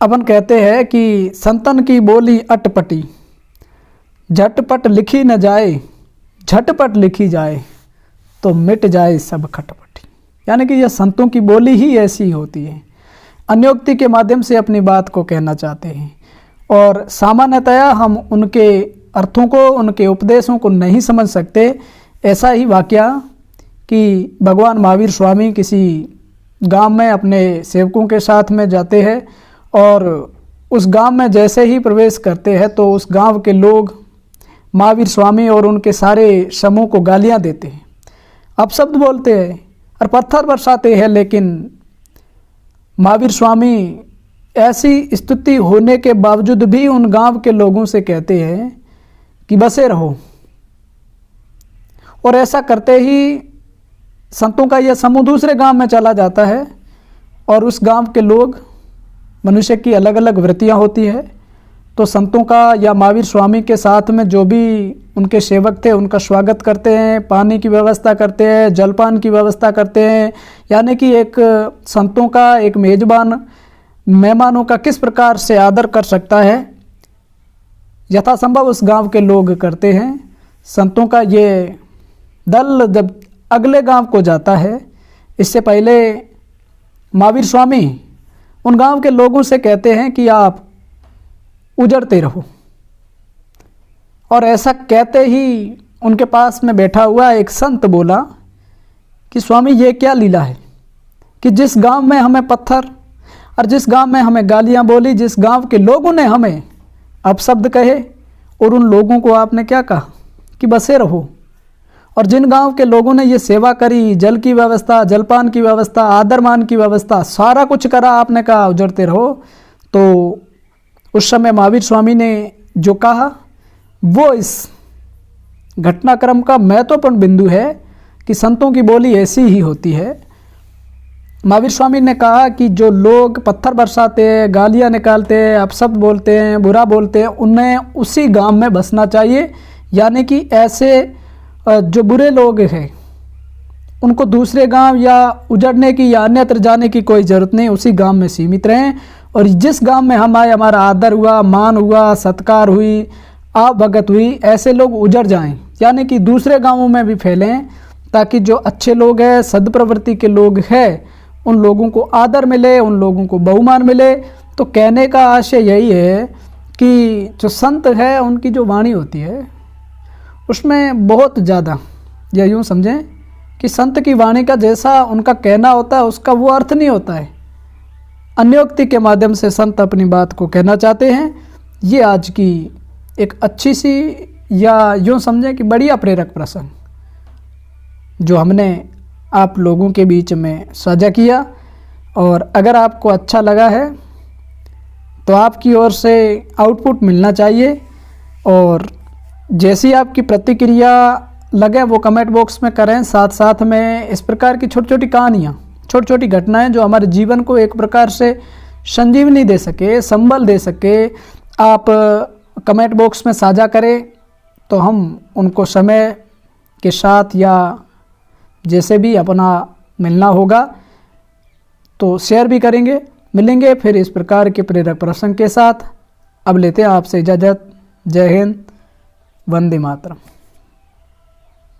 अपन कहते हैं कि संतन की बोली अटपटी, झटपट लिखी न जाए, झटपट लिखी जाए तो मिट जाए सब खटपटी। यानी कि यह संतों की बोली ही ऐसी होती है, अन्योक्ति के माध्यम से अपनी बात को कहना चाहते हैं। और सामान्यतया हम उनके अर्थों को, उनके उपदेशों को नहीं समझ सकते। ऐसा ही वाकया कि भगवान महावीर स्वामी किसी गांव में अपने सेवकों के साथ में जाते हैं और उस गांव में जैसे ही प्रवेश करते हैं तो उस गांव के लोग महावीर स्वामी और उनके सारे समूह को गालियां देते हैं, अपशब्द बोलते हैं और पत्थर बरसाते हैं। लेकिन महावीर स्वामी ऐसी स्तुति होने के बावजूद भी उन गांव के लोगों से कहते हैं कि बसे रहो। और ऐसा करते ही संतों का यह समूह दूसरे गांव में चला जाता है और उस गांव के लोग, मनुष्य की अलग अलग वृत्तियां होती है, तो संतों का या महावीर स्वामी के साथ में जो भी उनके सेवक थे उनका स्वागत करते हैं, पानी की व्यवस्था करते हैं, जलपान की व्यवस्था करते हैं। यानी कि एक संतों का, एक मेजबान मेहमानों का किस प्रकार से आदर कर सकता है, यथासंभव उस गांव के लोग करते हैं। संतों का ये दल जब अगले गांव को जाता है, इससे पहले महावीर स्वामी उन गांव के लोगों से कहते हैं कि आप उजड़ते रहो। और ऐसा कहते ही उनके पास में बैठा हुआ एक संत बोला कि स्वामी ये क्या लीला है कि जिस गांव में हमें पत्थर और जिस गांव में हमें गालियां बोली, जिस गांव के लोगों ने हमें अपशब्द कहे, और उन लोगों को आपने क्या कहा कि बसे रहो। और जिन गांव के लोगों ने ये सेवा करी, जल की व्यवस्था, जलपान की व्यवस्था, आदर मान की व्यवस्था, सारा कुछ करा, आपने कहा उजड़ते रहो। तो उस समय महावीर स्वामी ने जो कहा वो इस घटनाक्रम का महत्वपूर्ण बिंदु है कि संतों की बोली ऐसी ही होती है। महावीर स्वामी ने कहा कि जो लोग पत्थर बरसाते हैं, गालियां निकालते हैं, अपशब्द बोलते हैं, बुरा बोलते हैं, उन्हें उसी गांव में बसना चाहिए। यानी कि ऐसे जो बुरे लोग हैं उनको दूसरे गांव या उजड़ने की या अन्यत्र जाने की कोई ज़रूरत नहीं, उसी गांव में सीमित रहें। और जिस गांव में हम आए, हमारा आदर हुआ, मान हुआ, सत्कार हुई, आवभगत हुई, ऐसे लोग उजड़ जाएं, यानी कि दूसरे गांवों में भी फैलें, ताकि जो अच्छे लोग हैं, सद्प्रवृत्ति के लोग हैं, उन लोगों को आदर मिले, उन लोगों को बहुमान मिले। तो कहने का आशय यही है कि जो संत है उनकी जो वाणी होती है उसमें बहुत ज़्यादा, या यूँ समझें कि संत की वाणी का जैसा उनका कहना होता है उसका वो अर्थ नहीं होता है। अन्योक्ति के माध्यम से संत अपनी बात को कहना चाहते हैं। ये आज की एक अच्छी सी, या यूँ समझें कि बढ़िया प्रेरक प्रसंग जो हमने आप लोगों के बीच में साझा किया। और अगर आपको अच्छा लगा है तो आपकी ओर से आउटपुट मिलना चाहिए, और जैसी आपकी प्रतिक्रिया लगे वो कमेंट बॉक्स में करें। साथ साथ में इस प्रकार की छोटी छोटी कहानियाँ, छोटी छोटी घटनाएं जो हमारे जीवन को एक प्रकार से संजीवनी दे सके, संबल दे सके, आप कमेंट बॉक्स में साझा करें तो हम उनको समय के साथ या जैसे भी अपना मिलना होगा तो शेयर भी करेंगे। मिलेंगे फिर इस प्रकार के प्रेरक प्रसंग के साथ। अब लेते हैं आपसे इजाज़त। जय हिंद, वंदे मातरम।